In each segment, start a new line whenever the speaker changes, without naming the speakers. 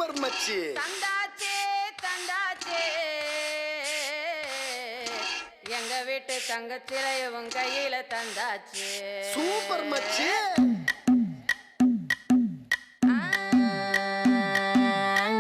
Super మచ్చి
தந்தாச்சே தந்தாச்சே எங்க வீட்டு தங்கச்சிலைய உன் கையில தந்தாச்சே
సూపర్ మచ్చి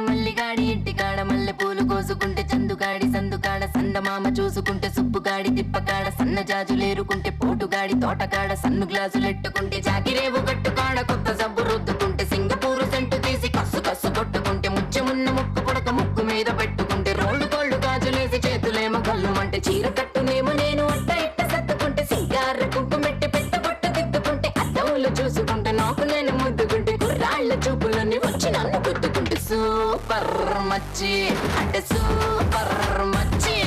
మల్లిగాడి ఇంటికాడ మల్లె పూలు కోసుకుంటే చందుగాడి సందుకాడ సందమామ చూసుకుంటే సుబ్బుగాడి తిప్పకాడ సన్న జాజులేరుకుంటే పోటుగాడి తోటకాడ సన్ను గ్లాసులెట్టుకుంటే జాకిరేవు కట్టుకాడ కొత్త సబ్బు రుద్దుకుంటే సింగపూరు సెంటు తీసి కస్సు కస్సు కొట్టుకుంటే ముచ్చెమున్న ముక్కు పుడక ముక్కు మీద పెట్టుకుంటే రోడ్డు కోళ్ళు గాజులేసి చేతులేమో గల్లుమంటే చీర కట్టునేమో నేను అట్ట ఇట్ట సర్దుకుంటే సింగార కుంకుమెట్టి పెట్టబొట్టు దిద్దుకుంటే అద్దములు చూసుకుంటే నాకు నేను ముద్దుకుంటే కుర్రాళ్ళ చూపులని వచ్చి నన్ను గుద్దుకుంటే సూపర్ మచ్చి అంటే సూపర్ మచ్చి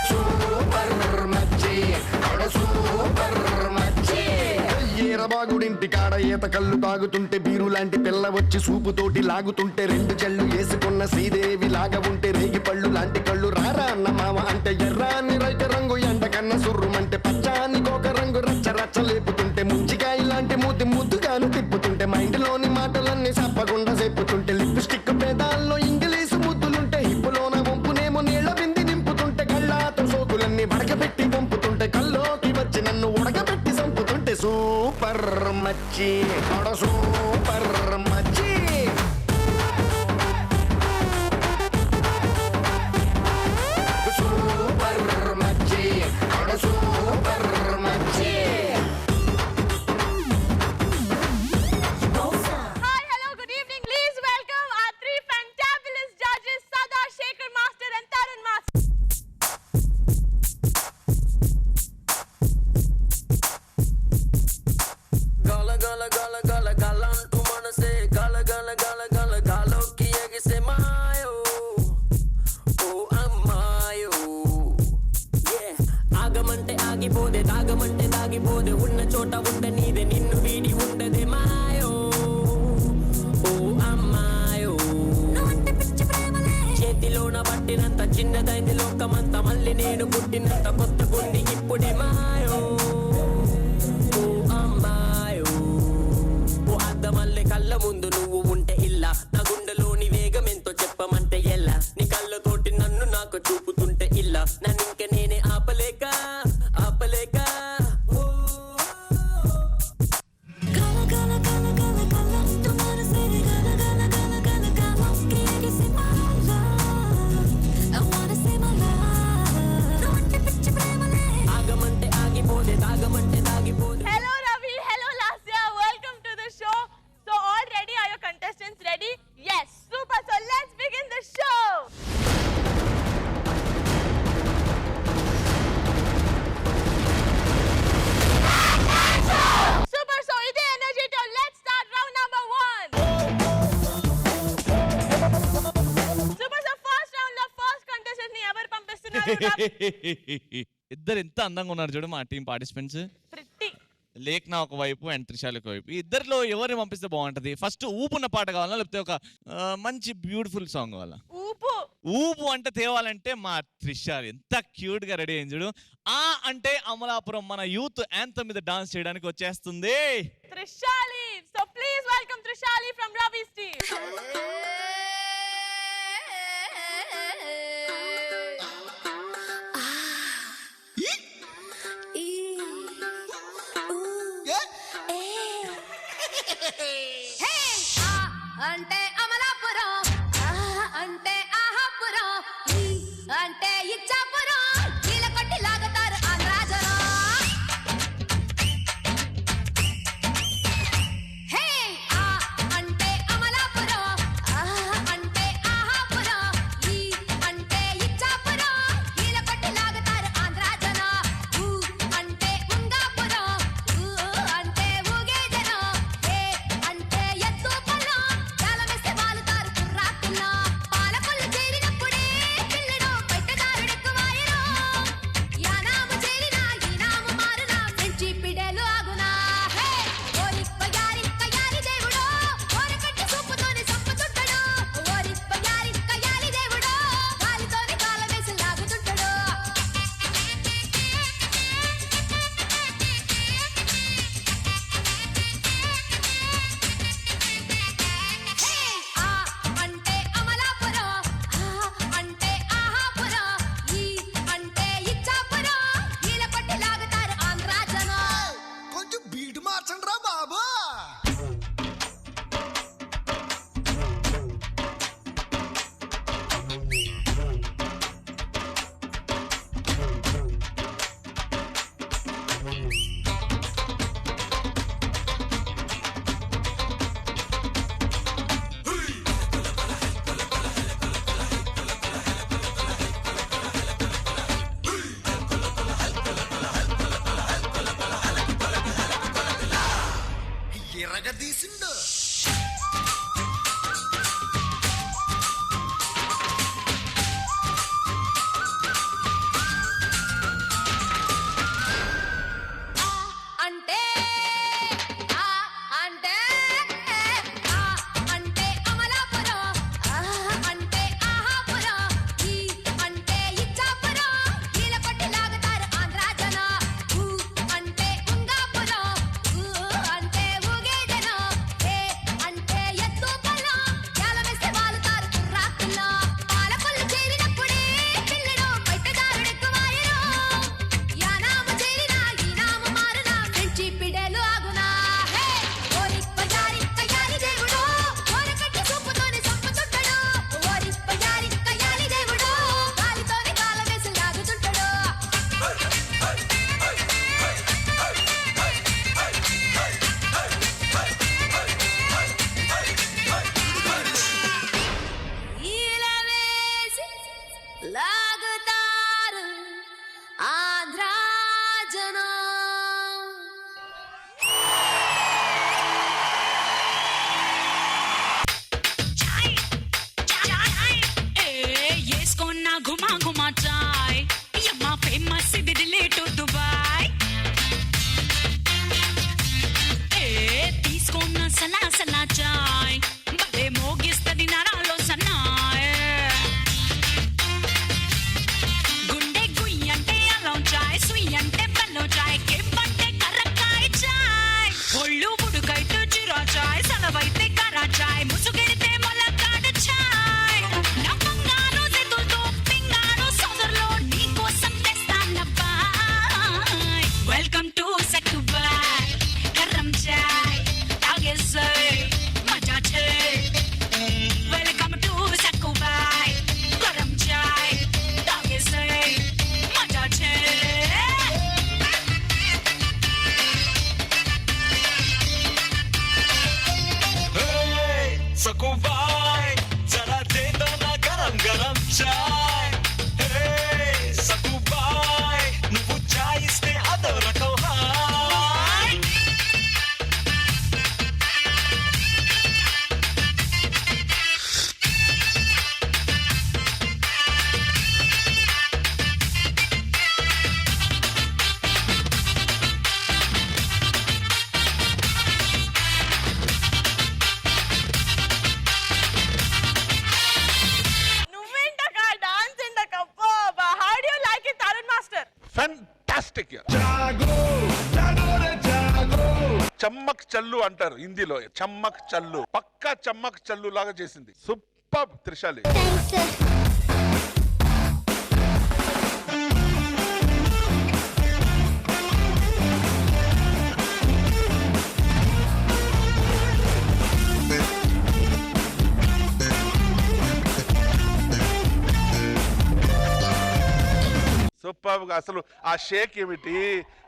సూపర్ మచ్చి సూపర్ మచ్చి ఈరబాగుడింటి కాడ ఈత కళ్ళు తాగుతుంటే బీరు లాంటి పిల్ల వచ్చి సూపుతోటి లాగుతుంటే రెండు చెళ్ళు వేసుకున్న శ్రీదేవి లాగా ఉంటే రేగి పళ్ళు లాంటి కళ్ళు రారా అన్న మామ అంటే ఎర్రాని రైత రంగు ఎండ కన్న సుర్రుమంటే పచ్చాని కోక రంగు రచ్చ రచ్చ లేపుతుంటే ముంచికాయ లాంటి మూతి ముద్దుగాను తిప్పుతుంటే మైండ్లోని మాటలన్నీ చెప్పకుండా చెప్పుతుంటే లిప్స్టిక్ పేదాల్లో ఇంగ్లీషు ముద్దులుంటే హిప్పులోన వంపునేమో నీళ్ల బింది నింపుతుంటే కళ్ళాతో సోకులన్నీ వడకబెట్టి పంపుతుంటే కల్లోకి వచ్చి నన్ను ఉడకబెట్టి చంపుతుంటే సూపర్ మచ్చి సూపర్ మచ్చి సూపర్ మచ్చి సూపర్ మచ్చి
Hi, hello, good evening. Please welcome our three fantabulous judges, Sada, Shekhar Master and Tarun Master.
గల గల గల గల గల అంటూ మనసే గల గల గల గల గాలోకి ఎగిసే మాయో ఓ అమ్మాయో ఆగమంటే ఆగిపోదే దాగమంటే దాగిపోదే ఉన్న చోట ఉండ నీదే నిన్ను వీడి ఉండదే మాయో ఓ అమ్మాయో చేతిలోన పట్టినంత చిన్నదైంది లోకమంతా మళ్ళీ నేను పుట్టినంత కొత్త గుండి ఇప్పుడే మాయో ఓ అమ్మాయో ఓ అద్దమల్లె కళ్ళ ముందు నువ్వు ఉంటే ఇల్లా నా గుండెలోని వేగం ఎంతో చెప్పమంటే ఎలా నీ కళ్ళతోటి నన్ను నాకు చూపుతుంటే ఇల్లా నన్ను ఇంక నేనే ఆపలేక ఆపలేక ఓ
గల గల గల గల గల అంటూ మనసే గల గల గల గల గాలోకి ఎగిసే my love I wanna say my love నువ్వంటే పిచ్చి ప్రేమలే
ఆగమంటే ఆగిపోదే దాగమంటే దాగిపోదే
Hello, Ravi. Hello, Lasya. Welcome to the show. So, all ready? Are your contestants ready? Yes. Super. So, let's begin the show. Super. So, ide energy to let's start round number 1. Super. So, first round lo first contestant ni ever పంపిస్తున్నారు Ravi?
ఇద్దరు ఎంత అందంగా ఉన్నారు చూడు మా team participants.
Pretty.
లేఖన ఒకవైపు and Trishal ఒకవైపు. ఇద్దరిలో ఎవరిని పంపిస్తే బాగుంటది? ఫస్ట్ ఊపున్న పాట కావాలా లేకపోతే ఒక మంచి బ్యూటిఫుల్ సాంగ్ కావాలా?
ఊపు.
ఊపు అంటే తేవాలంటే మా త్రిషాల్ ఎంత క్యూట్ గా రెడీ అయింది చూడు. ఆ అంటే అమలాపురం మన యూత్ యాంథమ్ మీద డాన్స్ చేయడానికి వచ్చేస్తుంది
Trishali. So please welcome Trishali from Ravi's team.
అంటే అమలాపురం అంటే ఆహాపురం అంటే ఇచ్చాపురం కీల కొట్టి లాగుతారు ఆంధ్రాజనం హే అంటే అమలాపురం అంటే ఆహాపురం అంటే ఇచ్చాపురం కీల కొట్టి లాగుతారు ఆంధ్రాజనం అంటే ఉంగాపురం అంటే ఊగే జనం అంటే ఎత్తు పొలం చాలా మిస్
ఫెంటాస్టిక్. చమ్మక్ చల్లు అంటారు హిందీలో, చమ్మక్ చల్లు, పక్కా చమ్మక్ చల్లు లాగా చేసింది. సూపర్ త్రిశాలి. సూపర్ గా అసలు ఆ షేక్ ఏమిటి,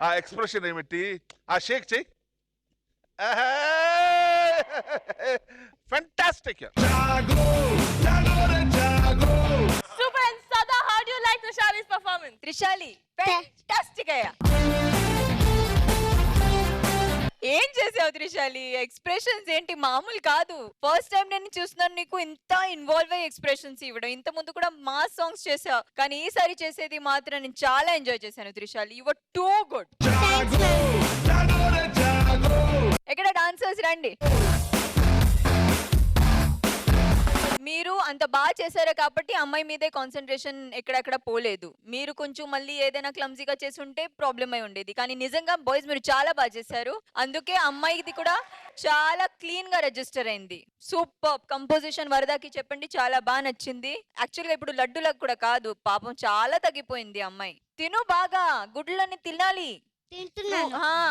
ఆ ఎక్స్ప్రెషన్ ఏమిటి, ఆ షేక్ చెయ్యి. Fantastic.
Super. And Sada, how do you like Trishali's performance?
Trishali fantastic అయ్యా. ఏం చేసావు త్రిశాలి? ఎక్స్ప్రెషన్స్ ఏంటి మామూలు కాదు. ఫస్ట్ టైం నేను చూస్తున్నాను నీకు ఇంత ఇన్వాల్వ్ అయ్యి ఎక్స్ప్రెషన్స్ ఇవ్వడం. ఇంత ముందు కూడా మాస్ సాంగ్స్ చేసావు, కానీ ఈసారి చేసేది మాత్రం నేను చాలా ఎంజాయ్ చేశాను Trishali. You were too good. ఎక్కడ డాన్సర్స్ రండి. మీరు అంత బాగా చేశారు కాబట్టి అమ్మాయి మీదే కాన్సన్ట్రేషన్ ఎక్కడెక్కడ పోలేదు. మీరు కొంచెం మళ్ళీ ఏదైనా క్లమ్జీగా చేసి ఉంటే ప్రాబ్లం అయి ఉండేది. కానీ నిజంగా బాయ్స్ మీరు చాలా బాగా చేశారు. అందుకే అమ్మాయిది కూడా చాలా క్లీన్ గా రిజిస్టర్ అయింది. Super composition. వరదాకి చెప్పండి, చాలా బాగా నచ్చింది. యాక్చువల్గా ఇప్పుడు లడ్డులకు కూడా కాదు, పాపం చాలా తగ్గిపోయింది అమ్మాయి. తిను బాగా, గుడ్లన్నీ తినాలి.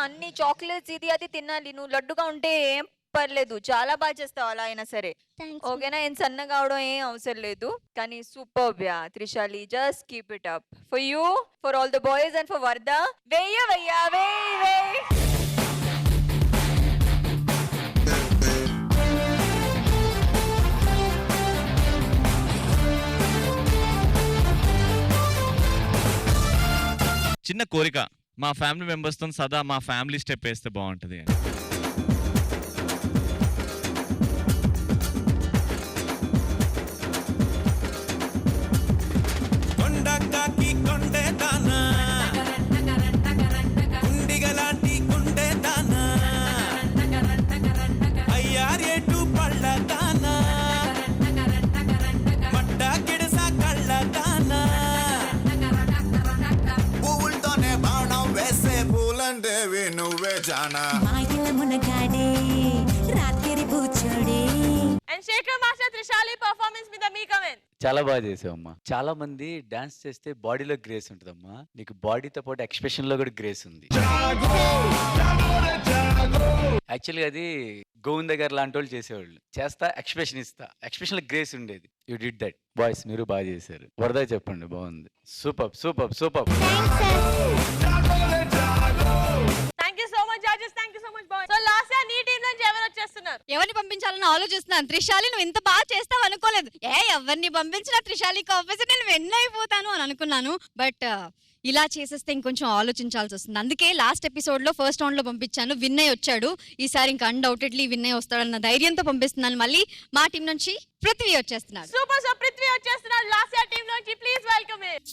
అన్ని చాక్లెట్స్ ఇది అది తినాలి. నువ్వు లడ్డుగా ఉంటే ఏం పర్లేదు, చాలా బాగా చేస్తావు అలా అయినా సరే. ఓకేనా? ఏం సన్నగా అవడం ఏం అవసరం లేదు. కానీ super yeah Trishali. Just keep it up. For you, for all the boys and for Vardha. వెయ్య వెయ్య వెయ్య.
చిన్న కోరిక, మా ఫ్యామిలీ మెంబర్స్ తో సదా మా ఫ్యామిలీ స్టెప్ వేస్తే బాగుంటది అని.
నువ్వే జానా అండ్ శేఖర్ మాస్టర్ త్రిశాలి పర్ఫార్మెన్స్ మీద మీ కమెంట్.
చాలా బాగా చేసావమ్మా. చాలా మంది డాన్స్ చేస్తే బాడీలో గ్రేస్ ఉంటుందమ్మా, నీకు బాడీతో పాటు ఎక్స్ప్రెషన్ లో కూడా గ్రేస్ ఉంది. యాక్చువల్గా అది గోవింద గారు లాంటి వాళ్ళు చేసేవాళ్ళు. చేస్తా ఎక్స్ప్రెషన్ ఇస్తా, ఎక్స్ప్రెషన్ లో గ్రేస్ ఉండేది. You did that. బాయ్స్ మీరు బాగా చేశారు. వరదా చెప్పండి, బాగుంది. Super super super.
Thank you so much judges. Thank you so much boys. So last year నీ టీం నుంచి ఎవరు వచ్చేస్తున్నారు?
ఎవరిని పంపించాలని ఆలోచిస్తున్నాను. త్రిశాలి నువ్వు ఇంత బాగా చేస్తావు అనుకోలేదు. ఎవరిని పంపించినా త్రిశాలికి ఆపోజిట్ నేను విన్ అయిపోతాను అని అనుకున్నాను. బట్ ఇలా చేసేస్తే ఇంకొంచెం ఆలోచించాల్సి వస్తుంది. అందుకే లాస్ట్ ఎపిసోడ్ లో ఫస్ట్ రౌండ్ లో పంపించాను, విన్ అయ్యి వచ్చాడు. ఈసారి ఇంకా అన్డౌటెడ్లీ విన్ అయ్యి వస్తాడన్న ధైర్యంతో పంపిస్తున్నాను. మళ్ళీ మా టీం నుంచి పృథ్వీ వచ్చేస్తున్నాడు.
సూపర్. సో పృథ్వీ వచ్చేస్తున్నాడు లాస్ట్ ఇయర్ టీం నుంచి. Please welcome him.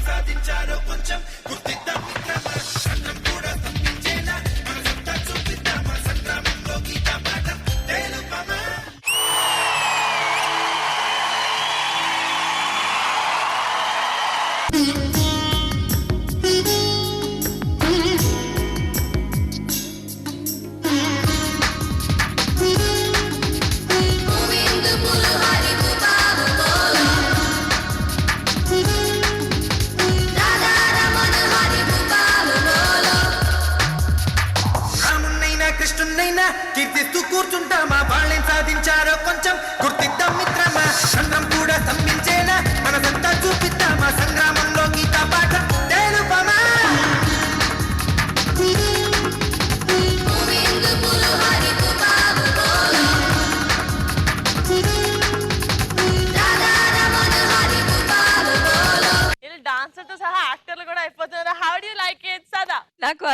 సాధించారో కొంచెం గుర్తిద్దాం.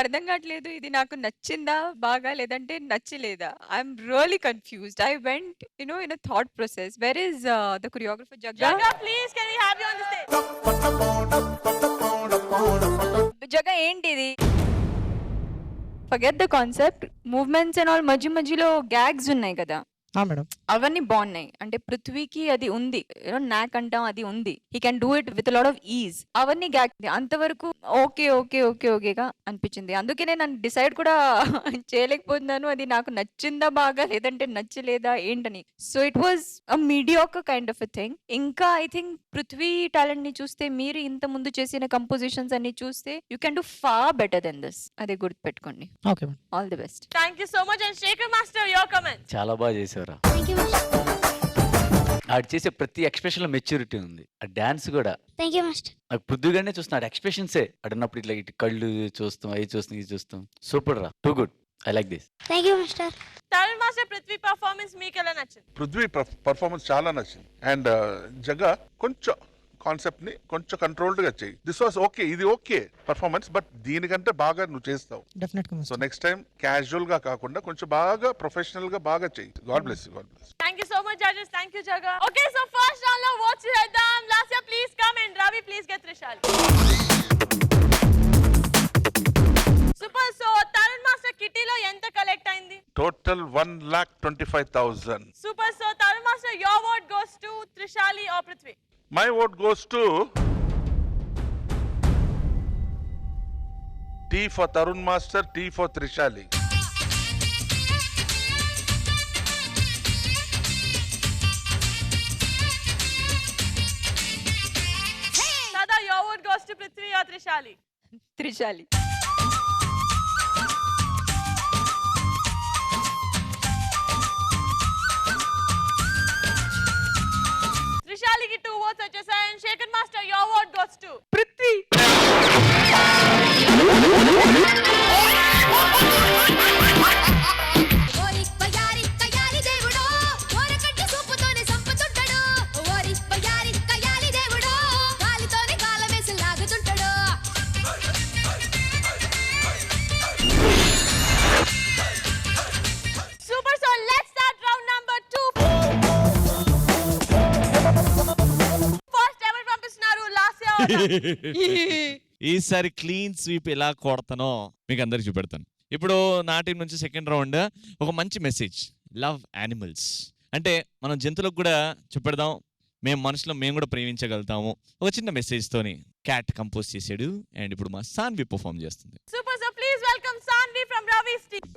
అర్థం కావట్లేదు. ఇది నాకు నచ్చిందా బాగా లేదంటే నచ్చలేదా? I'm really confused. I went in a thought process. Where is the choreographer Jagga?
Jagga, please, can we have you on the stage?
Jagga ఏంటిది? Forget the concept. Movements and all మధ్యలో గ్యాగ్స్ ఉన్నాయి కదా,
మేడం.
అవన్నీ బాగున్నాయి. అంటే పృథ్వీకి అది ఉంది, నాక్ అంటాం అది ఉంది. He can do it with lot of is. అవన్నీ గ్యాగ్ అంతవరకు ఓకే ఓకే ఓకే ఓకేగా అనిపించింది. అందుకే నేను డిసైడ్ కూడా చేయలేకపోతున్నాను అది నాకు నచ్చిందా బాగా లేదంటే నచ్చలేదా ఏంటని. So it was a mediocre kind of a thing. ఇంకా ఐ థింక్ పృథ్వీ టాలెంట్ ని చూస్తే, మీరు ఇంత ముందు చేసిన కంపోజిషన్స్ అన్ని చూస్తే you can do far better than this. అదే గుర్తుపెట్టుకోండి.
Okay madam.
All the best.
Thank you so much. And Shekhar Master, your comments.
చాలా బాగా చేసేవారా. ఆడు చేసే ప్రతి ఎక్స్ప్రెషన్ లో మెచ్యూరిటీ ఉంది. ఆ డాన్స్ కూడా
థ్యాంక్ యూ మాస్టర్.
నాకు పృథ్వీగానే చూస్తున్నాడు ఎక్స్ప్రెషన్సే. అడున్నప్పుడు ఇట్లా ఇటు కళ్ళు చూస్తాం, అవి చూస్తాం, ఇది చూస్తాం. సూపర్ రా, too good. I like this.
Thank you master.
Tarun Master, Prithvi performance మీకు ఎలా నచ్చింది?
పృథ్వీ పర్ఫార్మెన్స్ చాలా నచ్చింది. అండ్ జగ కొంచెం కాన్సెప్ట్ ని కొంచెం కంట్రోల్డ్ గా చెయ్యి. దిస్ వాస్ ఓకే, ఇది ఓకే పర్ఫార్మెన్స్, బట్ దీనికంటే బాగా నువ్వు చేస్తావు.
డెఫినెట్ గా
so
master.
Next time casual గా కాకుండా కొంచెం బాగా ప్రొఫెషనల్ గా బాగా చెయ్యి. God bless you, God bless.
Thank you so much, judges. Thank you, Jagga. Okay, so first round lo votes cheddam. Lasya, please come in. Ravi, please get Trishali. Super. So Tarun Master kitty lo enta collect ayindi?
Total 1,25,000.
Super. So Tarun Master, your vote goes to Trishali or Prithvi?
My vote goes to T for Tarun Master, T for Trishali.
Sada, your vote goes to Prithvi or Trishali?
త్రిశాలి.
Trishaliకి 2 votes వచ్చేసాయి. And Shekhar Master, your vote goes to
Prithvi.
ఓరి పయారి కయాలి దేవుడో ఓరకట్టి సూపుతోనే సంపుతుంటాడు. ఓరి పయారి కయాలి దేవుడో కాలితోనే కాలమేసి లాగుతుంటాడు.
Super. So let's start round number 2. First ever పంపిస్తున్నారు లాస్యా.
ఈసారి clean sweep ఎలా కొడతానో మీకు అందరికి చూపెడతాను. ఇప్పుడు నా టీం నుంచి సెకండ్ రౌండ్ ఒక మంచి మెసేజ్. లవ్ యానిమల్స్ అంటే మనం జంతువులకు కూడా చూపెడదాం, మేము మనుషులు మేము కూడా ప్రేమించగలుగుతాము. ఒక చిన్న మెసేజ్ తోని క్యాట్ కంపోజ్ చేసాడు. అండ్ ఇప్పుడు మా సాన్వి పర్ఫామ్ చేస్తుంది.
Super. So please welcome Sanvi from Ravi's team.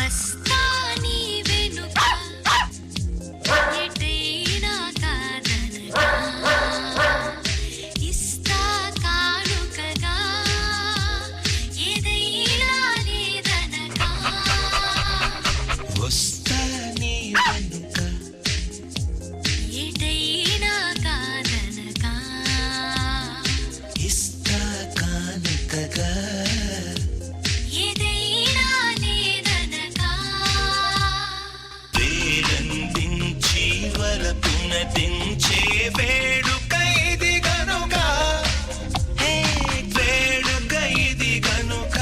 వస్తాని వెనుక ఎటైనా కాదనగా ఇస్తా కానుకగా ఏదైనా లేదనగా
వస్తాని వెనుక
ఎటైనా కాదనగా
ఇస్తా కానుకగా
ఏదైనా లేదనగా
వేరందించి వలపునదించే వేడుక ఇది గనుక, హే వేడుక ఇది గనుక.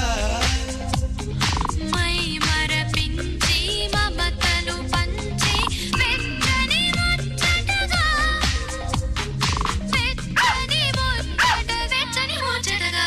మై మరపించి మమతను పంచి వెచ్చని ముచ్చటగా వెచ్చని ముచ్చటగా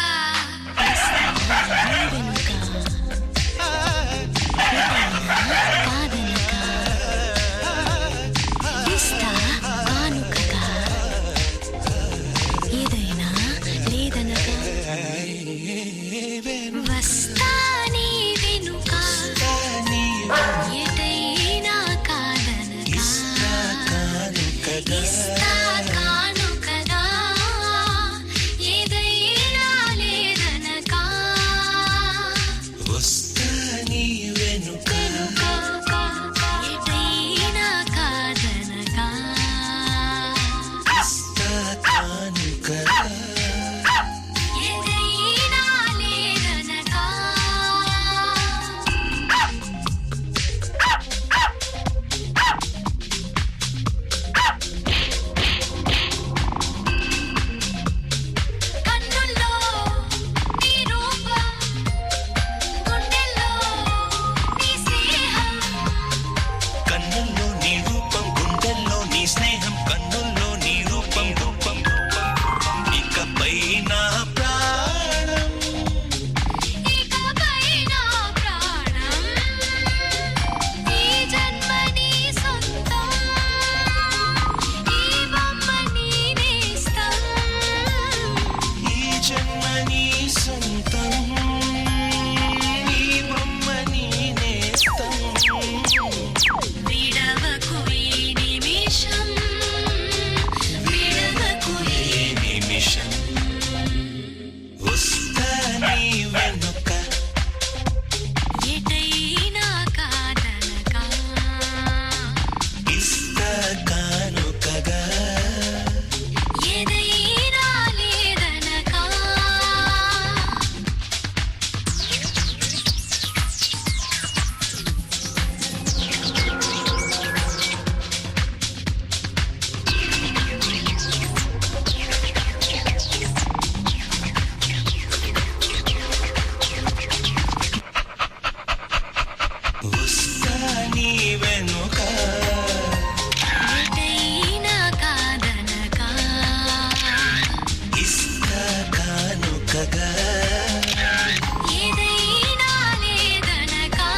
ఏదైనా లేదనకా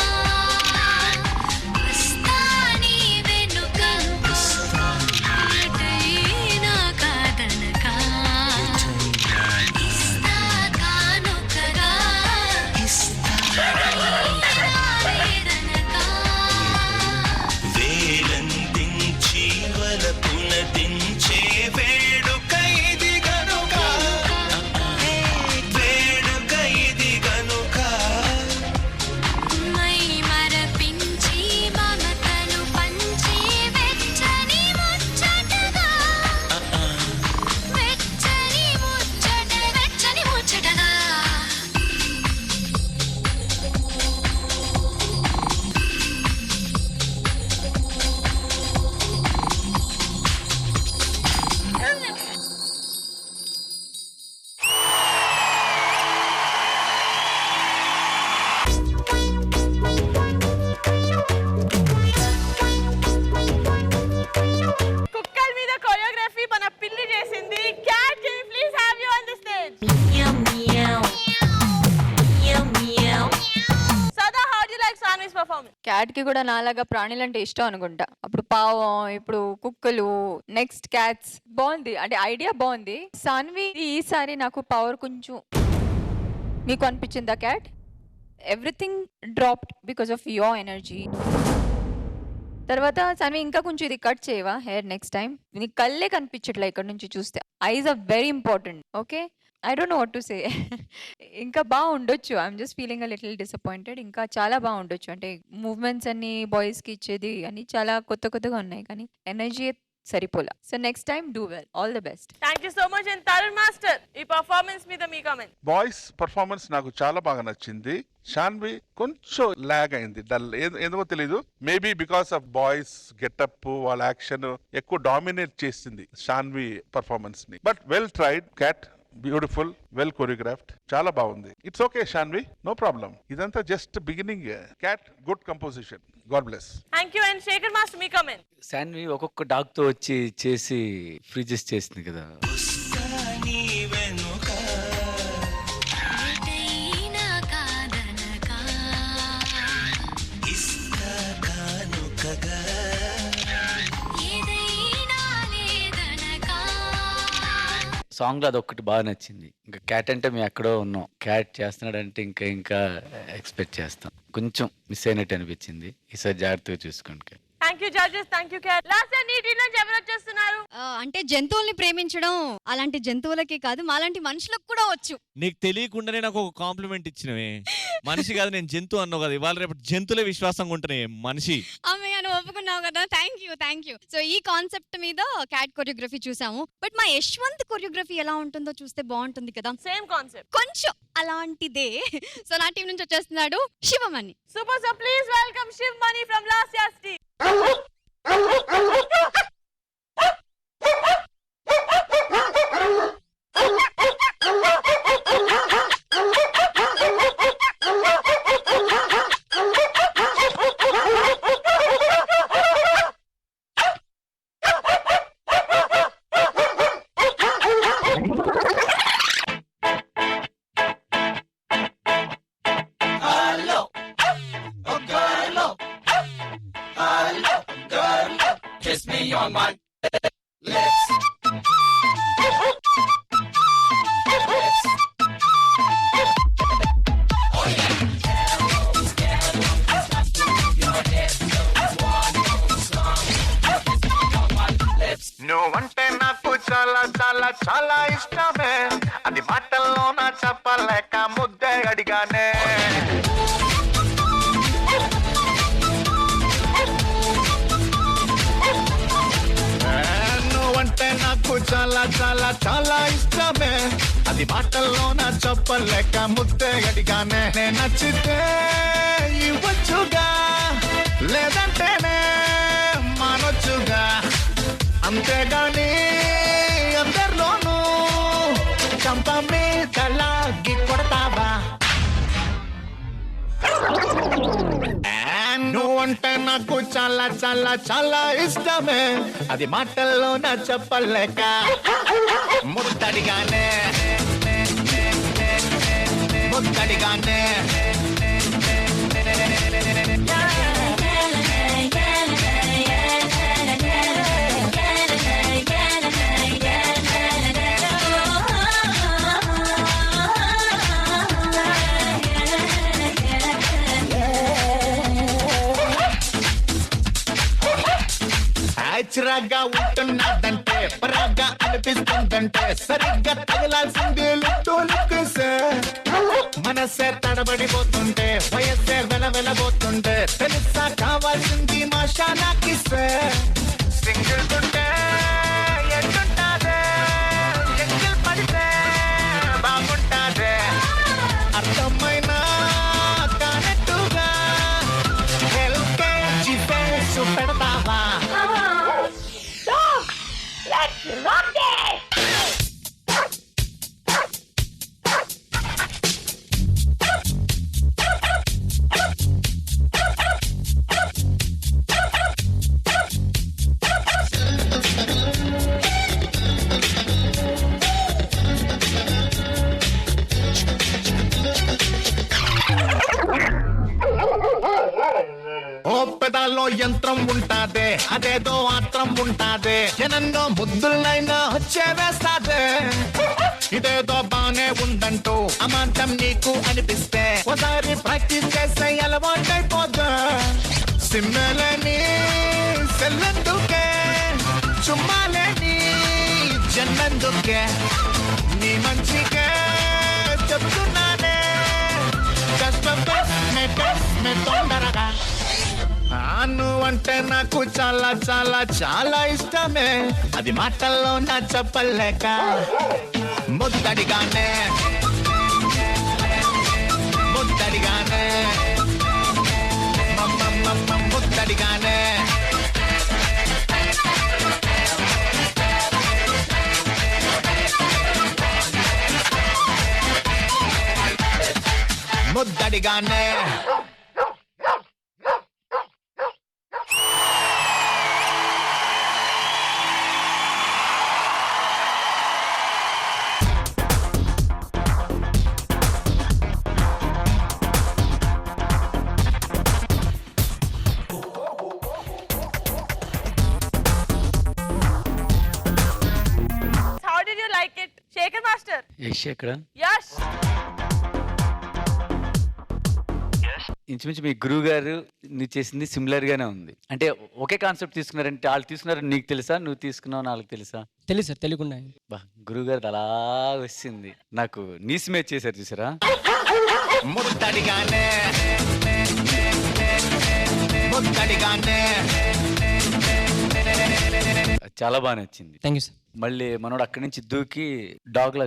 వస్తా నీ వెనుక ఎటైనా కాదనకా ఇస్తా కానుకగా ఏదైనా లేదనకా
వేలందించి వలపున దించే వేడుక ఇది గనుక వేడుక ఇది గనుక
మై మరపించి మమతలు పంచి వెచ్చని ముచ్చటగా వెచ్చని ముచ్చటగా
కుక్కల మీద కొరియోగ్రఫీ మన పిల్లి చేసింది. Cat, can you please have you on the stage? Sada, how do you like Saanvi's performance?
Cat కి కూడా నాలాగా ప్రాణులంటే ఇష్టం అనుకుంటా. అప్పుడు పావం, ఇప్పుడు కుక్కలు, నెక్స్ట్ క్యాట్స్. బాగుంది, అంటే ఐడియా బాగుంది. సాన్వి, ఈసారి నాకు పవర్ కొంచెం నీకు అనిపించిందా cat? Everything dropped because of your energy. తర్వాత సాన్వి ఇంకా కొంచెం ఇది కట్ చేయవా హెయిర్ నెక్స్ట్ టైం? నీ కళ్ళే కనిపించట్లే ఇక్కడ నుంచి చూస్తే. Eyes are very important. Okay, I don't know what to say. ఇంకా బాగుండొచ్చు. I'm just feeling a little disappointed. ఇంకా చాలా బాగుండొచ్చు. అంటే మూవ్మెంట్స్ అన్ని బాయ్స్కి ఇచ్చేది అన్ని చాలా కొత్తగా ఉన్నాయి, కానీ ఎనర్జీ సరిపోలా. So next time do well. All the best.
Thank you so much. And Tarun master, ఈ పర్ఫార్మెన్స్ మీద మీ కామెంట్?
బాయ్స్ పర్ఫార్మెన్స్ నాకు చాలా బాగా నచ్చింది. షాన్వి కొంచెం లాగ్ అయింది, డల్, ఎందుకో తెలీదు. Maybe because of boys getup, వాళ్ళ యాక్షన్ ఎక్కువ డామినేట్ చేసింది షాన్వి పర్ఫార్మెన్స్ ని. But well tried cat, beautiful, well choreographed, చాలా బాగుంది. It's okay Shanvi, no problem. ఇదంతా just beginning. Cat, good composition. God bless.
Thank you. And Shekhar master, మీ కామెంట్?
శాన్వి ఒక్కొక్క డాగ్ తో వచ్చి చేసి ఫ్రీజెస్ చేసింది కదా.
నీ వెనుక
ఎటైనా కాదనకా
ఇస్తా కానుకగా
ఏదైనా లేదనకా
సాంగ్ లో అదొక్కటి బాగా నచ్చింది. ఇంకా క్యాట్ అంటే మేము ఎక్కడో ఉన్నాం, క్యాట్ చేస్తున్నాడంటే ఇంకా ఎక్స్పెక్ట్ చేస్తాం. కొంచెం మిస్ అయినట్టు అనిపించింది. ఈసారి జాగ్రత్తగా చూసుకోండి.
Thank you judges, thank you cat. Last year నీ టీం నుంచి ఎవరు వచ్చేస్తున్నారు?
అంటే జంతువుల్ని ప్రేమించడం అలాంటి జంతువులకే కాదు, మాలాంటి మనుషులకు కూడా వచ్చు.
నీకు తెలియకుండానే నాకు ఒక కాంప్లిమెంట్ ఇచ్చినవే. మనిషి కాదు, నేను జంతువు అన్నావు కదా. ఇవాళ రేపు జంతువులే విశ్వాసంగా ఉంటున్నాయి, మనిషి.
అమ్మయ్య, నువ్వు ఒప్పుకున్నావు కదా. Thank you. సో ఈ కాన్సెప్ట్ మీద క్యాట్ కొరియోగ్రఫీ చూసాము. బట్ మా యశ్వంత్ కొరియోగ్రఫీ ఎలా ఉంటుందో చూస్తే బాగుంటుంది కదా.
సేమ్ కాన్సెప్ట్,
కొంచెం అలాంటిదే. సో నా టీం నుంచి వచ్చేస్తున్నాడు Shivamani.
Super. So please welcome Shivmani from last years team.
kiss me on my lips.
నువ్వంటే నాకు చాలా చాలా చాలా ఇష్టమే, అది మాటల్లో నా చెప్పలేక ముద్దే అడిగానే. నువ్వంటే నాకు చాలా చాలా చాలా ఇష్టమే, అది మాటల్లో నా చెప్పలేక ముద్దే అడిగానే. నేను నచ్చితే ఇవ్వచ్చుగా, లేదంటేనే మానొచ్చుగా, అంతేగాని అందరిలోనూ చంప మీద లాగి కొడతావా? నువ్వంటే నాకు చాలా చాలా చాలా ఇష్టమే, అది మాటల్లో నా చెప్పలేక ముద్దడిగానే. ముద్దడిగానే చిరాగా ఉంటున్నదంటే పరాగా అనిపిస్తుందంటే సరిగ్గా తగలాల్సింది లుక్కే మనసే తడబడిపోతుంటే వయస్సే వెలవెలబోతుంటే తెలుసా కావాల్సింది మా షానాకిస్తే సింగిల్ ఉంటే ఎట్టుంటాదే ఎంగిల్ పడితే బాగుంటాదే అర్థమైనా కానట్టుగా ఎల్కేజీ ఫేస్ పెడతావా పెదాల్లో యంత్రం ఉంటాదే అదేదో ఆత్రం ఉంటాదే ఎన్నో ముద్దులైనా వచ్చే వేస్తాదే ఇదేదో బానే ఉందంటూ అమాంతం నీకు అనిపిస్తే ఒకసారి ప్రాక్టీస్ చేస్తే అలవాటైపోద్దా సిమ్మలని సెల్లందుకే చుమ్మాలని జన్నందుకే నీ మంచిగా చెప్తున్నానే కష్టం తొందరగా నువ్వంటే నాకు చాలా చాలా చాలా ఇష్టమే అది మాటల్లో నా చెప్పలేక ముద్దడిగానే ముద్దడిగానే ముద్దడిగానే ముద్దడిగానే
How did you like it? Shaker Master.
Yash ఎక్కడ
Yash.
ఇంచుమించు మీ గురువు గారు నువ్వు చేసింది సిమిలర్ గానే ఉంది. అంటే ఒకే కాన్సెప్ట్ తీసుకున్నారంటే వాళ్ళు తీసుకున్నారని నీకు తెలుసా, నువ్వు తీసుకున్నావు వాళ్ళకి తెలుసా?
తెలుసు సార్, తెలియకుండా.
బా గురువు గారు అలా వచ్చింది. నాకు నీసిమేజ్ చేశారు చూసారా?
ముద్దడిగానే ముద్దడిగానే
చాలా బాగా నచ్చింది.
Thank you sir.
మళ్ళీ మనోడు అక్కడి నుంచి దూకి డాగ్ లా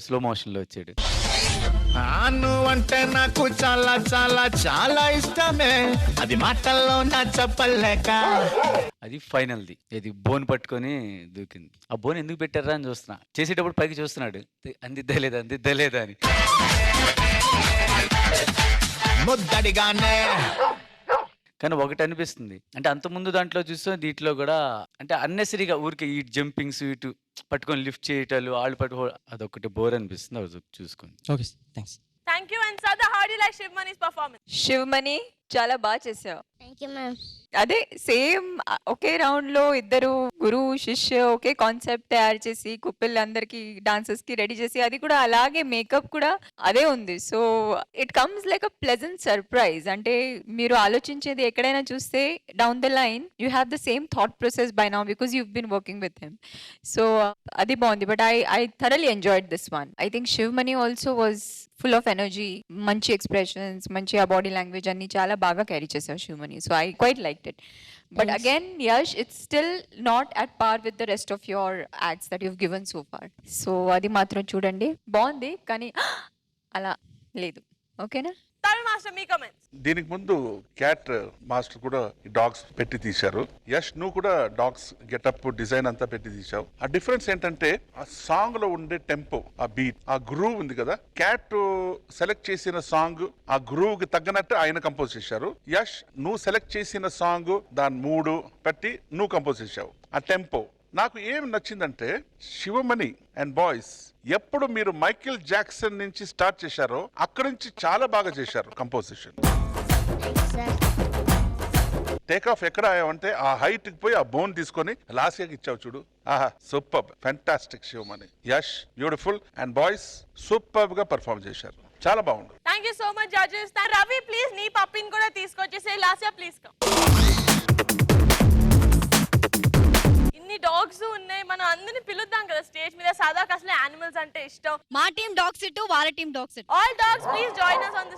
స్లో మోషన్ లో వచ్చాడు.
నువ్వంటే నాకు చాలా చాలా చాలా ఇష్టమే అది మాటల్లో నా చెప్పలేక
అది ఫైనల్ది. ఇది బోన్ పట్టుకొని దూకింది. ఆ బోన్ ఎందుకు పెట్టారా అని చూస్తున్నా. చేసేటప్పుడు పైకి చూస్తున్నాడు, అందిద్దలేదా అని.
ముద్దడిగానే
కానీ ఒకటి అనిపిస్తుంది, అంటే అంత ముందు దాంట్లో చూస్తే దీంట్లో కూడా అంటే అన్నెసరీగా ఊరికే ఈ జంపింగ్స్ ఇటు పట్టుకొని లిఫ్ట్ చేయటాలు వాళ్ళు పట్టుకో అదొకటి బోర్ అనిపిస్తుంది. అది చూసుకోండి.
Okay sir, thanks.
Thank you and Sada, how do you like Shivmani's performance?
Shivamani చాలా బాగా చేసావు.
Thank you ma'am.
అదే సేమ్ ఒకే రౌండ్ లో ఇద్దరు గురువు శిష్య ఒకే కాన్సెప్ట్ తయారు చేసి కుప్పిళ్ళందరికి డాన్సర్స్ కి రెడీ చేసి అది కూడా అలాగే మేకప్ కూడా అదే ఉంది. So it comes like a pleasant surprise. అంటే మీరు ఆలోచించేది ఎక్కడైనా చూస్తే down the line you have the same thought process by now because you been working with him. So అది బాగుంది. But I thoroughly enjoyed this one. I think Shivamani also was full of energy, మంచి expressions, మంచి ఆ body language అన్ని చాలా బాగా carry చేశారు Shivamani. So I quite liked it. But again, Yash, it's still not at par with the rest of your acts that you've given so far. So adi matram chudandi, బాగుంది కానీ అలా లేదు. ఓకేనా?
Tamil Master, మీ comments.
దీనికి ముందు cat master కూడా dogs పెట్టి తీశారు. యష్ నువ్వు కూడా డాగ్స్ గెటప్ డిజైన్ అంతా పెట్టి తీశావు. ఆ డిఫరెన్స్ ఏంటంటే ఆ సాంగ్ లో ఉండే టెంపో, ఆ బీట్, ఆ గ్రూవ్ ఉంది కదా. క్యాట్ సెలెక్ట్ చేసిన సాంగ్ ఆ గ్రూవ్ కి తగ్గనట్టు ఆయన కంపోజ్ చేశారు. యష్ నువ్వు సెలెక్ట్ చేసిన సాంగ్ దాని మూడు పెట్టి నువ్వు కంపోజ్ చేశావు. ఆ టెంపో నాకు ఏం నచ్చిందంటే శివమణి అండ్ బాయ్స్ ఎప్పుడు మీరు మైకేల్ జాక్సన్ నుంచి స్టార్ట్ చేశారో అక్కడి నుంచి చాలా బాగా చేశారు కంపోజిషన్. టేక్ ఆఫ్ ఎక్కడ అయ్యావంటే ఆ హైట్ కి పోయి ఆ బోన్ తీసుకొని లాస్యాకి ఇచ్చావు చూడు. ఆహా super, fantastic Sivamani. Yash beautiful and boys super గా పర్ఫామ్ చేశారు, చాలా బాగుంది.
Thank you so much judges. Ravi please నీ పప్పిని కూడా తీసుకొచ్చేసే. Lasya please come. ఇన్ని డాగ్స్ ఉన్నాయి, మనం అందరిని పిలుద్దాం కదా స్టేజ్ మీద. సదాకి అసలు యానిమల్స్ అంటే ఇష్టం.
మా టీం డాగ్ సిట్, వాళ్ళ team dog SIT.
All dogs please join us on the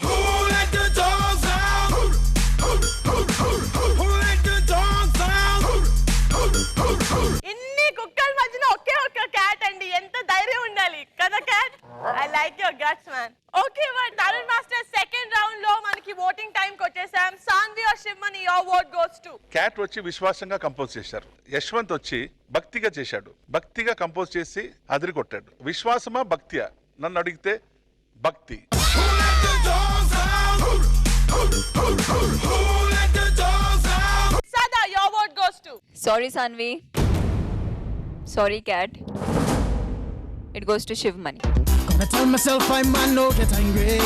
ఇన్ని కుక్కల మధ్యన ఒకే ఒక్క క్యాట్ అండి, ఎంత ధైర్యం ఉండాలి కదా Cat. I like your guts man. Okay but Tarun master second round లో మనకి ఓటింగ్ టైం కి వచ్చేసాం. Saanvi or Shivamani, your vote goes to.
Cat వచ్చి విశ్వాసంగా కంపోజ్ చేశారు, యశ్వంత్ వచ్చి భక్తిగా చేశాడు. భక్తిగా కంపోజ్ చేసి అదిరి కొట్టాడు. విశ్వాసమా భక్తియా నన్ను అడిగితే భక్తి.
Sada, your vote goes to.
Sorry, Sanvi. Sorry, cat. It goes to Shivmani.
I tell myself I'm man, no get angry.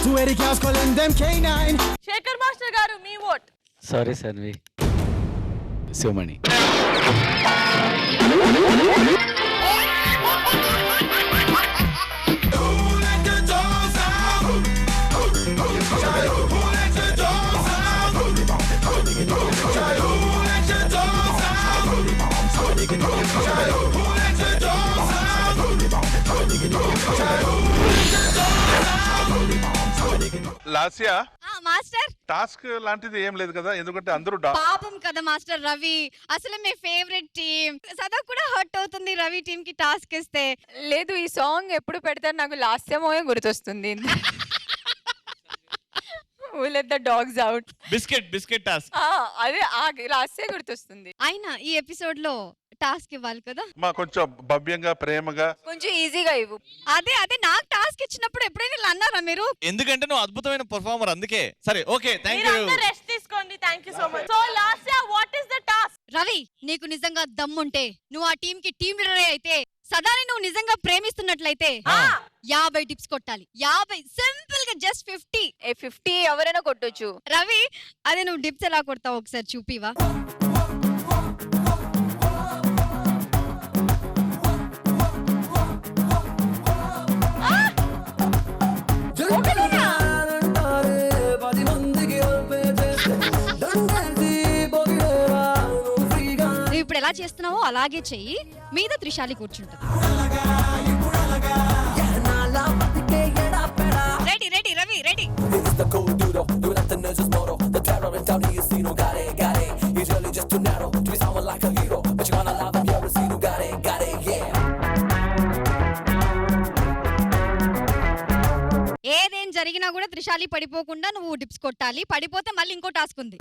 Two Eddie cows calling them K9.
Shekhar Master garu, me vote.
Sorry Saanvi. Shivamani.
Lasya
master
task లాంటిది ఏం లేదు కదా, ఎందుకంటే అందరూ
పాపం కదా master Ravi, అసలు మీ favourite team. సదా కూడా హర్ట్ అవుతుంది రవి టీం కి టాస్క్ ఇస్తే.
లేదు, ఈ సాంగ్ ఎప్పుడు పెడతారు నాకు లాస్యమోయే గుర్తొస్తుంది. Who let the dogs out?
Biscuit task.
అదే ఆ లాస్యే గుర్తొస్తుంది.
అయినా ఈ ఎపిసోడ్ లో టాస్క్ ఇవ్వాలి కదా.
మా కొంచెం భవ్యంగా ప్రేమగా
కొంచెం ఈజీగా ఇవ్వు.
అదే నాకు టాస్క్ ఇచ్చినప్పుడు ఎప్పుడైనా ఇలా అన్నారా మీరు?
ఎందుకంటే నువ్వు అద్భుతమైన పర్ఫార్మర్, అందుకే. సరే ఓకే, థ్యాంక్ యూ.
మీరందరూ రెస్ట్ తీసుకోండి. Thank you so much. So Lasya, what is the task?
Ravi, నీకు నిజంగా దమ్ముంటే నువ్వు ఆ టీం కి టీం లీడర్ అయితే, సదాని నువ్వు నిజంగా ప్రేమిస్తున్నట్లయితే 50 టిప్స్ కొట్టాలి. 50 సింపుల్ గా, జస్ట్ 50.
50 ఎవరైనా కొట్టొచ్చు.
రవి, అదే నువ్వు డిప్స్ ఎలా కొడతావు ఒకసారి చూపివా? నువ్వు ఇప్పుడు ఎలా చేస్తున్నావో అలాగే చెయ్యి. మీద త్రిశాలి కూర్చుంటుంది. Ready ready Ravi ready. ఏదేం జరిగినా కూడా త్రిశాలి పడిపోకుండా నువ్వు టిప్స్ కొట్టాలి. పడిపోతే మళ్ళీ ఇంకో టాస్క్ ఉంది.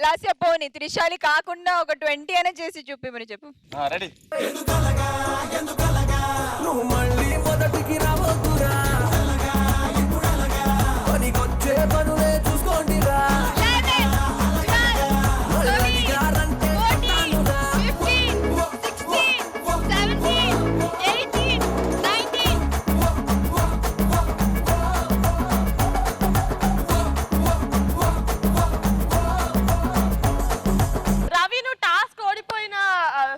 లాస్యా పోనీ త్రిశాలి కాకుండా ఒక 20 అయినా చేసి చూపి మరి చెప్పు.
రెడీ.
నువ్వు మళ్ళీ మొదటికి రావద్దురా, పనికొచ్చే పనులే చూసుకోండిరా.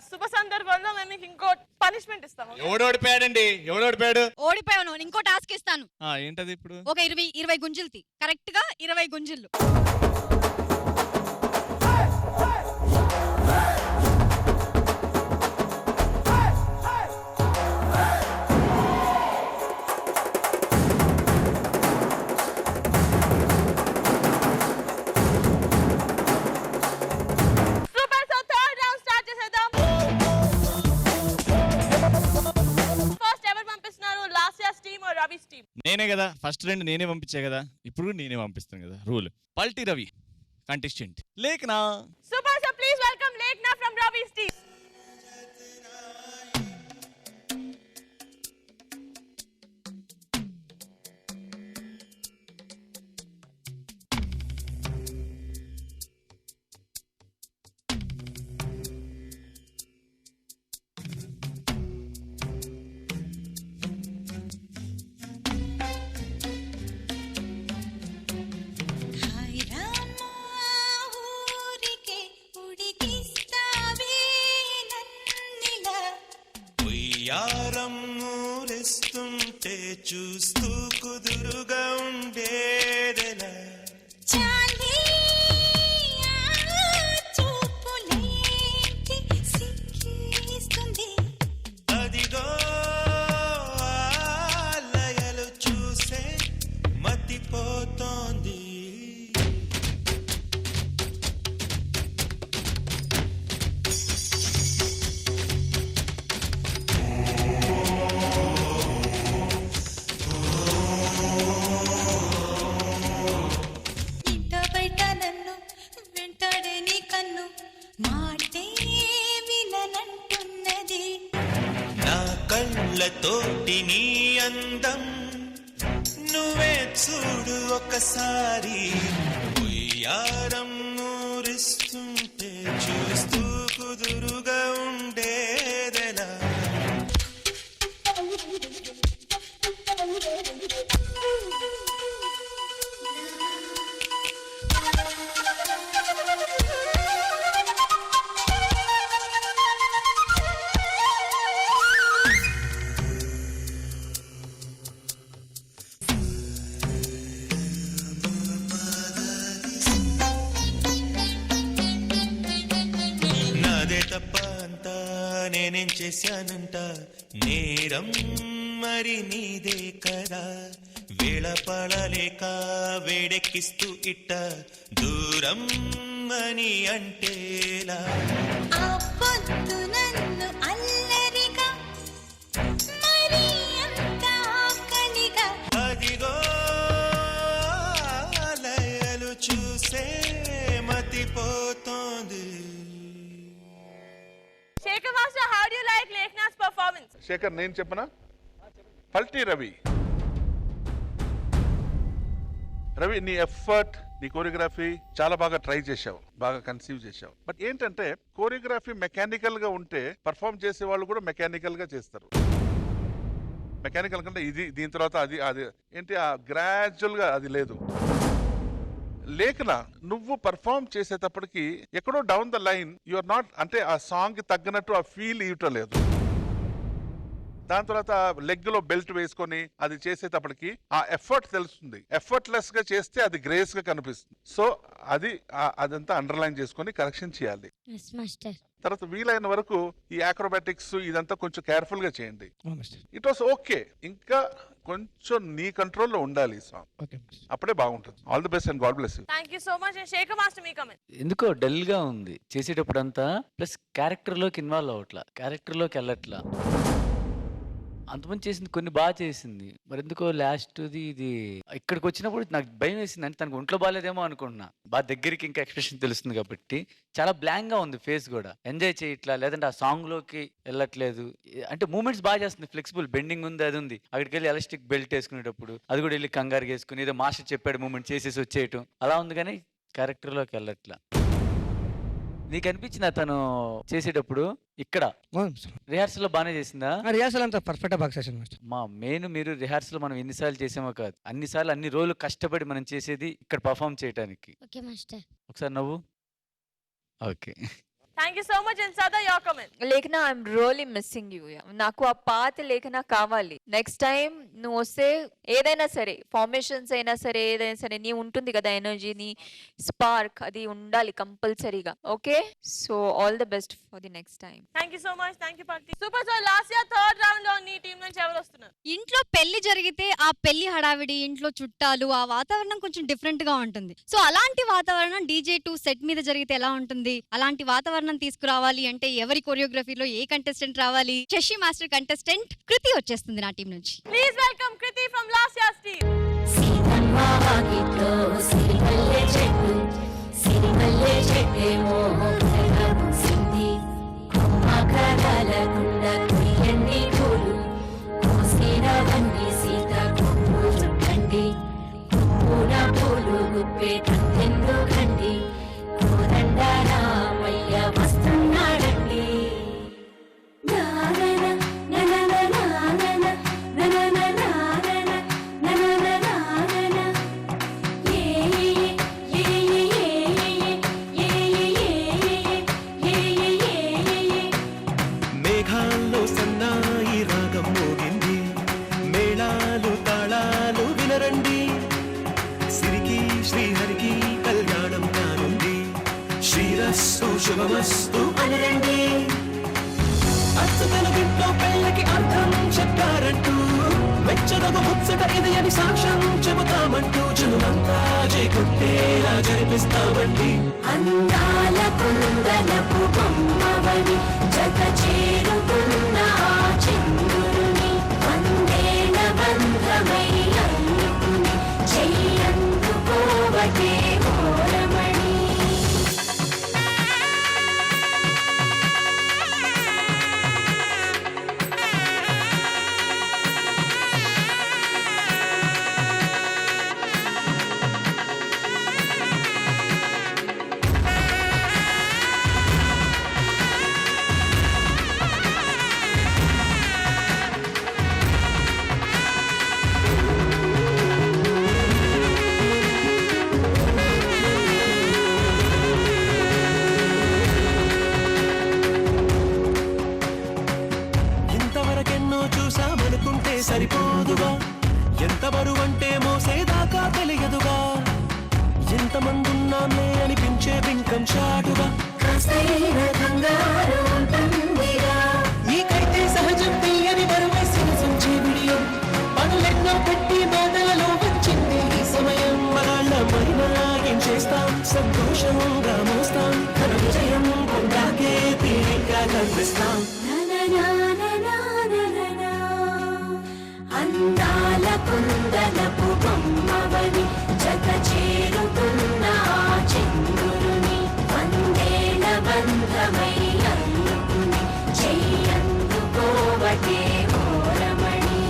శుభ సందర్భంలో మేము ఇంకో పనిష్మెంట్ ఇస్తాము.
ఎవడు ఓడిపోయాడండి? ఎవడు ఓడిపోయాడు?
ఓడిపోయాను. ఇంకో టాస్క్ ఇస్తాను.
ఏంటది ఇప్పుడు?
ఒక 20 గుంజులు తీ. కరెక్ట్ గా 20 గుంజులు.
First
కదా, ఫస్ట్ 2 నేనే పంపించా కదా, ఇప్పుడు కూడా నేనే పంపిస్తాను కదా రూల్. పల్టీ Ravi contestant, Lekhana.
Super sir, please welcome Lekhana from రవి's team.
యారం ఊరిస్తుంటే చూస్తూ కుదురుగా ఉండేదెలా అదిగో ఆలయలు చూసే మతిపోతోంది. కళ్ళతోటి నీ అందం నువ్వే చూడు ఒకసారి, ఉయ్యారం ఊరిస్తుంటే చూస్తూ కుదురుగా ఉండేదెలా. తప్ప అంతా నేనేం చేశానంట, నేరం మరి నీదే కదా, వేళ పడలేక వేడెక్కిస్తూ ఇట్ట దూరం అని అంటేలా. అదిగో లయలు చూసే మతిపోతోంది.
Shekhar Master, how do you like Lekhna's performance?
Shekhar, నేను చెప్పనా? పల్టీ రవి, రవి నీ ఎఫర్ట్, నీ కోరియోగ్రఫీ చాలా బాగా ట్రై చేశావు, బాగా కన్సీవ్ చేశావు. బట్ ఏంటంటే కోరియోగ్రఫీ మెకానికల్ గా ఉంటే పర్ఫామ్ చేసే వాళ్ళు కూడా మెకానికల్ గా చేస్తారు. మెకానికల్ కంటే ఇది, దీని తర్వాత అది, అది ఏంటి గ్రాడ్యువల్ గా అది లేదు. లేఖన, నువ్వు పర్ఫామ్ చేసేటప్పటికి ఎక్కడో down the line you are not, అంటే ఆ సాంగ్ కి తగ్గినట్టు ఆ ఫీల్ ఇవ్వటం లేదు. దాని తర్వాత లెగ్ లో బెల్ట్ వేసుకొని అది చేసేటప్పటికి ఆ ఎఫర్ట్ తెలుస్తుంది. ఎఫర్ట్లెస్ గా చేస్తే అది గ్రేస్ గా కనిపిస్తుంది. సో అది అదంతా అండర్లైన్ చేసుకొని కరెక్షన్ చేయాలి. తర్వాత వీలైన వరకు ఈ ఆక్రోబాటిక్స్ ఇదంతా కొంచెం కేర్ఫుల్ గా చేయండి. ఇట్ వాస్ ఓకే, ఇంకా కొంచెం నీ కంట్రోల్లో ఉండాలి ఈ సాంగ్, అప్పుడే బాగుంటుంది. All the best and God bless you.
Thank you so much. And Shekhar Master, me comment.
ఎందుకో డల్ గా ఉంది చేసేటప్పుడు అంతా, ప్లస్ క్యారెక్టర్ లోకి ఇన్వాల్వ్ అవట్లా, క్యారెక్టర్ లోకి వెళ్ళట్లా. అంతమంది చేసింది కొన్ని బాగా చేసింది, మరి ఎందుకో లాస్ట్ ఇది ఇక్కడికి వచ్చినప్పుడు నాకు భయం వేసింది. అంటే తనకు ఒంట్లో బాగాలేదేమో అనుకుంటున్నా, బాగా దగ్గరికి ఇంకా ఎక్స్ప్రెషన్ తెలుస్తుంది కాబట్టి చాలా బ్లాంక్ గా ఉంది ఫేస్ కూడా, ఎంజాయ్ చేయట్లా, లేదంటే ఆ సాంగ్ లోకి వెళ్ళట్లేదు. అంటే మూమెంట్స్ బాగా చేస్తుంది, ఫ్లెక్సిబుల్ బెండింగ్ ఉంది, అది ఉంది. అక్కడికి వెళ్ళి ఎలాస్టిక్ బెల్ట్ వేసుకునేటప్పుడు అది కూడా వెళ్ళి కంగారు వేసుకుని ఏదో మాస్టర్ చెప్పాడు మూమెంట్ చేసేసి వచ్చేయటం అలా ఉంది, కానీ క్యారెక్టర్ లోకి వెళ్ళట్లా. నీకు అనిపించింది తను చేసేటప్పుడు ఇక్కడ రిహార్సల్ లో బాగానే చేసిందా?
రిహార్సల్ అంతా పర్ఫెక్ట్ బాగా చేశాను మాస్టర్.
మా మెయిన్ మీరు రిహార్సల్ మనం ఎన్నిసార్లు చేసామో కాదు, అన్నిసార్లు అన్ని రోజులు కష్టపడి మనం చేసేది ఇక్కడ పర్ఫామ్ చేయడానికి. ఒకసారి నవ్వు. Okay,
Thank you so much. And Sada, your comment.
లేఖన, ఐఎమ్ రియల్లీ మిస్సింగ్ యూ. నాకు ఆ పాత లేఖన కావాలి. నెక్స్ట్ టైం నువ్వు వస్తే ఏదైనా సరే, ఫార్మేషన్స్ అయినా సరే, ఏదైనా సరే, నీ ఉంటుంది కదా ఎనర్జీ, నీ స్పార్క్, అది ఉండాలి కంపల్సరీగా. Okay, so all the best for the next time.
Thank you so much. Thank you, Parthi. Super. So last year third round లో నీ టీం నుంచి ఎవరు వస్తున్నారు?
ఇంట్లో పెళ్లి జరిగితే ఆ పెళ్లి హడావిడి, ఇంట్లో చుట్టాలు, ఆ వాతావరణం కొంచెం డిఫరెంట్ గా ఉంటుంది. సో అలాంటి వాతావరణం DJ2 సెట్ మీద జరిగితే ఎలా ఉంటుంది, అలాంటి వాతావరణం మనం తీసుకురావాలి అంటే ఎవరి కొరియోగ్రఫీలో ఏ కంటెస్టెంట్ రావాలి? శశి మాస్టర్ కంటెస్టెంట్ కృతి వచ్చేస్తుంది నా టీం నుంచి.
Please welcome Kriti from last years team.
సీతమ్మాగిట్లో సిరిమల్లె చెట్టు సిరిమల్లె చెట్టేమో సింది కొమ్మ కదలకుండ కుయ్యండి పూలు కోసినవన్నీ సీత కొమ్ము చుట్టండి కొమ్మున పూలు గుప్పే కంటెందు కండి కోదండ రామయ్య వస్తున్నాడండి.
మేఘాల్లో సన్నాయి రాగం మోగింది మేళాలు తాళాలు వినరండి సిరికి శ్రీహరికి కళ్యాణం కానుంది శ్రీరస్సు శుభమస్తు అనరండి అచ్చతల ఇంట్లో పెళ్ళకి అర్థం చెప్పారంటూ మెచ్చదగు ముచ్చట ఇది అని సాక్ష్యం చెబుతామంటూ జనులంతా చేకొట్టేలా జరిపిస్తామండి.
అందాల కుందనపు బొమ్మవని జత చేరుకున్న చంద్రుని వందేల బంధమై అందుకుని చెయ్యందుకోవటే ఓరమణి.
ఇంతవరకెన్నో చూసామనుకుంటే సరిపోదుగా ఎంత బరువంటే మోసేదాకా తెలియదుగా ఎంతమందున్నామే అనిపించే బింకం చాటుగా నీకైతే సహజం తెలియని బరువేసిన సంచే విడియం పనులెన్నో పెట్టి మాటలలో వచ్చింది ఈ సమయం మగాళ్ళమైనా ఏం చేస్తాం సంతోషంగా మోస్తాం ఘన విజయం పొందాకే తీరిగ్గా కనిపిస్తాం.
అందాల కుందనపు బొమ్మవని జత చేరుకున్న చంద్రుని వందేల బంధమై అందుకుని చెయ్యందుకోవటే ఓరమణి.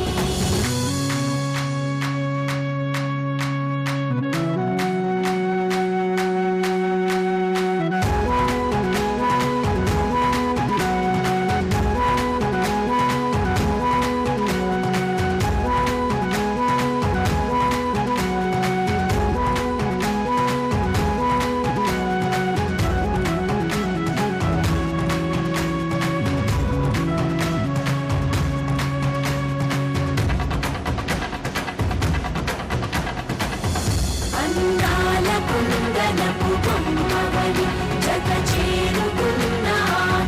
అందాల కుందనపు బొమ్మవని జత చేరుకున్న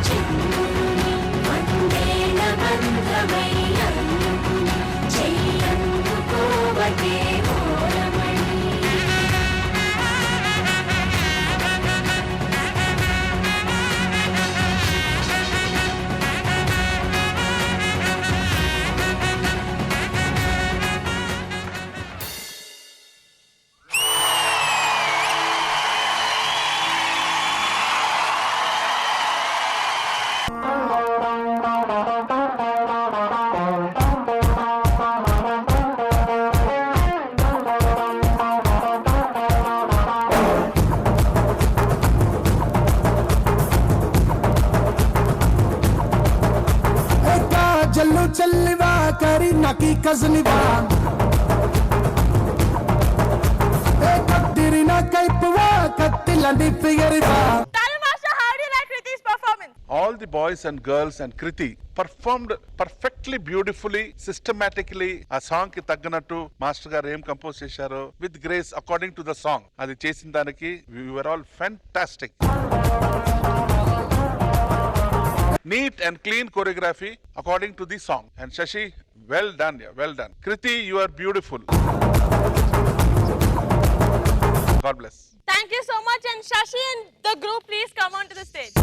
చంద్రుని వందేల బంధమై అందుకుని చెయ్యందుకోవటే ఓరమణి.
జల్లు చల్లివా కరి నకి కజనివా కత్తిరిన కైపువా కత్తిలండి ఫిగరివా.
Talent Master, how do you like Kriti's performance?
All the boys and girls and Kriti performed perfectly, beautifully, systematically. ఆ సాంగ్ కి తగ్గనట్టు మాస్టర్ గారు ఏం కంపోజ్ చేశారో with grace according to the song అది చేసిన దానికి we were all fantastic. Neat and clean choreography according to the song. And Shashi, well done, yeah, well done. Kriti, you are beautiful. God bless.
Thank you so much. And Shashi and the group, please come on to the stage.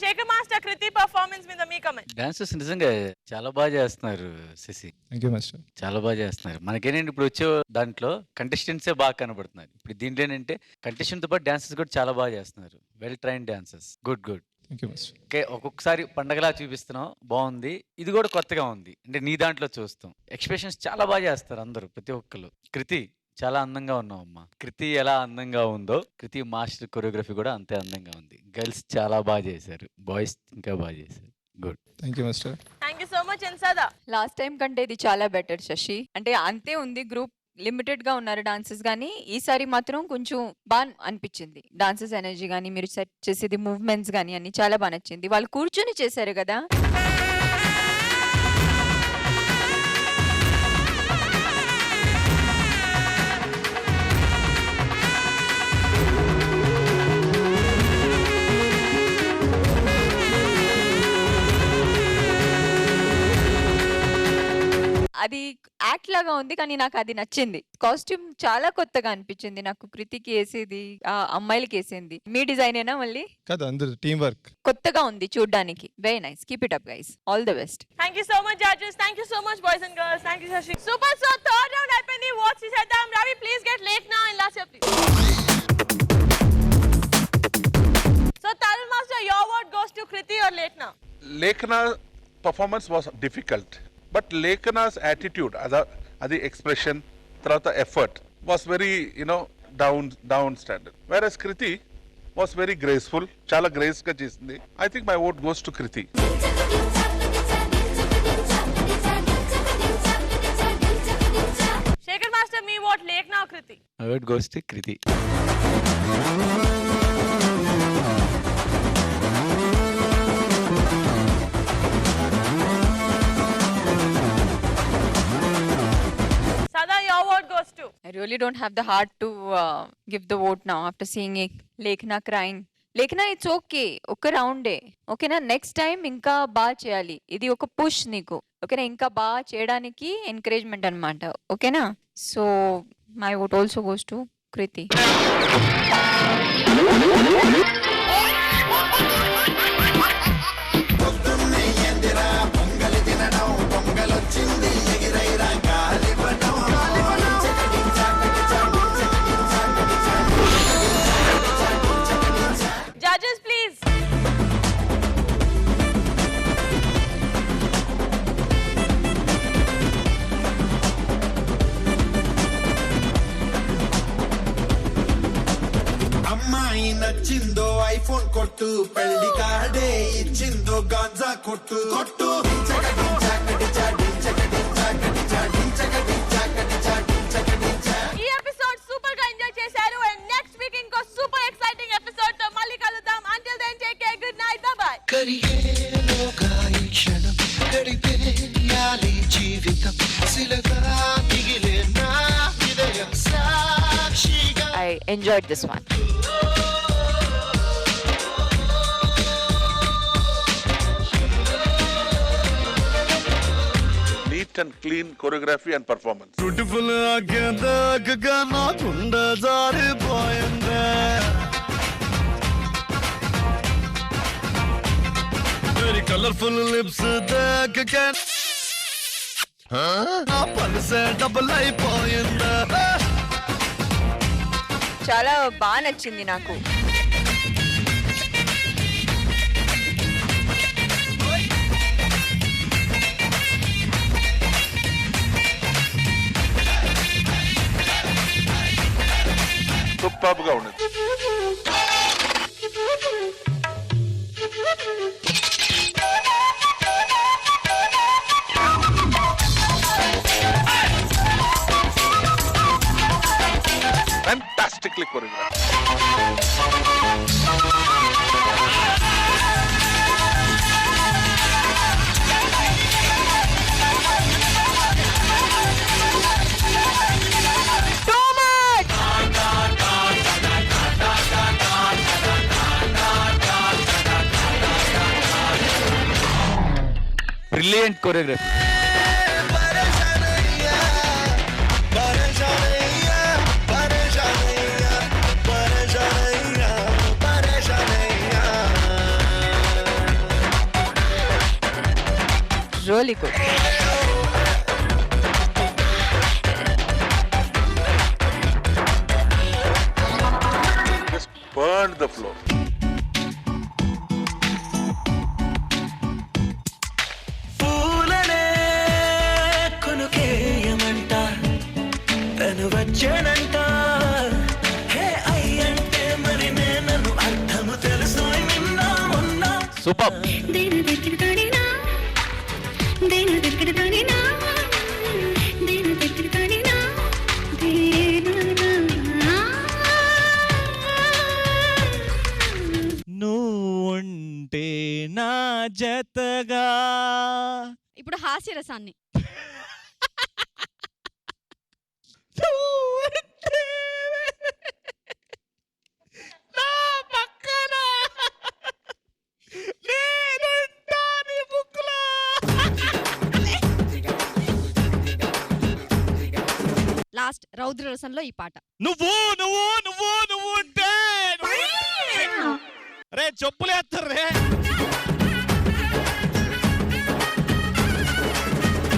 Shekhar Master, Kriti performance మీద మీ comment.
Dances నిజంగా చాలా బాగా చేస్తున్నారు Shashi.
Thank you master.
చాలా బాగా చేస్తున్నారు. మనకేంటంటే ఇప్పుడు వచ్చే దాంట్లో కంటెస్టెంట్సే బాగా కనబడుతున్నారు. ఇప్పుడు దీంట్లో ఏంటంటే కంటెస్టెంట్ తో పాటు డాన్సెస్ కూడా చాలా బాగా చేస్తున్నారు. Well train dances. Good good.
Thank you master.
Okay, ఒక్కొక్కసారి పండగలా చూపిస్తున్నాం, బాగుంది. ఇది కూడా కొత్తగా ఉంది, అంటే నీ దాంట్లో చూస్తాం. ఎక్స్ప్రెషన్స్ చాలా బాగా చేస్తారు అందరూ, ప్రతి ఒక్కరు. కృతి చాలా అందంగా ఉన్నావు అమ్మా. కృతి ఎలా అందంగా ఉందో కృతి మాస్టర్ కొరియోగ్రఫీ కూడా అంతే అందంగా ఉంది. గర్ల్స్ చాలా బాగా చేశారు, బాయ్స్ ఇంకా బాగా చేశారు. Good.
Thank you master.
Thank you so much. And Sada.
Last time కంటే ఇది చాలా బెటర్ శశి. అంటే అంతే ఉంది, గ్రూప్ లిమిటెడ్ గా ఉన్నారు డాన్సెస్, కానీ ఈసారి మాత్రం కొంచెం బాగా అనిపించింది. డాన్సెస్ ఎనర్జీ కానీ మీరు సెట్ చేసేది మూవ్మెంట్స్ కానీ అన్ని చాలా బాగా నచ్చింది. వాళ్ళు కూర్చొని చేశారు కదా. అది యాక్ట్ లాగా ఉంది, కానీ నాకు అది నచ్చింది. కాస్ట్యూమ్ చాలా కొత్తగా అనిపించింది నాకు. కృతికి వేసేది, ఆ అమ్మాయిలకి వేసింది మీ డిజైన్ ఏనా మళ్ళీ?
కాదు, అందరు టీం వర్క్.
కొత్తగా ఉంది చూడ్డానికి. Very nice. Keep it up guys. All the best.
Thank you so much, judges. Thank you so much, boys and girls. Thank you, Shashi. Super. So third round అయిపోయింది. What's చేద్దాం? Ravi, please get Lekhna and Lasya, please. So Tarun Master, your word goes to Kriti or Lekhna?
Lekhna performance was difficult, but Lekhna's attitude, adi expression, tarvata effort was very, down standard. Whereas Kriti was very graceful, chala grace ga chesindi. I think my vote goes to Kriti.
Shekhar Master, me vote Lekhna or Kriti?
My vote goes to Kriti.
Sada, your vote goes to?
I really don't have the heart to give the vote now after seeing Lekhna crying. Lekhna, it's okay. ఒక రౌండే ఓకేనా. Next time ఇంకా బాగా చేయాలి. ఇది ఒక push నీకు, ఓకేనా. ఇంకా బాగా చేయడానికి ఎంకరేజ్మెంట్ అన్నమాట, ఓకేనా. So my vote also goes to Kriti.
Judges, please.
అమ్మాయి నచ్చిందో ఐఫోన్ కొట్టు, పెళ్లి కార్డే ఇచ్చిందో గాంజా కొట్టు కొట్టు.
ఈ ఎపిసోడ్ సూపర్ గా ఎంజాయ్ చేశారు. అండ్ నెక్స్ట్ వీక్ ఇంకో సూపర్ ఎక్సైటింగ్ ఎపిసోడ్ తో మళ్ళీ కలుద్దాం. Until then, take care. Good night. Bye bye.
కరిగేలోగా ఈ క్షణం గడిపేయాలి జీవితం, శిలగా మిగిలే నా హృదయం సాక్షిగా.
I enjoyed this one.
Neat and clean choreography and performance.
Beautiful ఆగేదాకా నా గుండె జారిపోయిందే, వెరీ కలర్ఫుల్ లిప్స్ దాకా నా పల్సే డబుల్ అయిపోయిందే.
చాలా బాగా నచ్చింది నాకు.
Superb గా ఉన్నది. Fantastically choreographed.
Brilliant choreography.
Really good.
Just burned the floor.
పూలనే కొనుకేయమంట తను వచ్చానంట హే అయ్యంటే మరి నేను అర్థము తెలుసు నిన్న మొన్న.
సూపర్.
నువ్వుంటే నా జతగా.
ఇప్పుడు హాస్యరసాన్ని. లాస్ట్ రౌద్ర రసంలో ఈ పాట.
నువ్వు నువ్వు నువ్వు నువ్వు ఉంటే రే చెప్పులేస్తారు రే.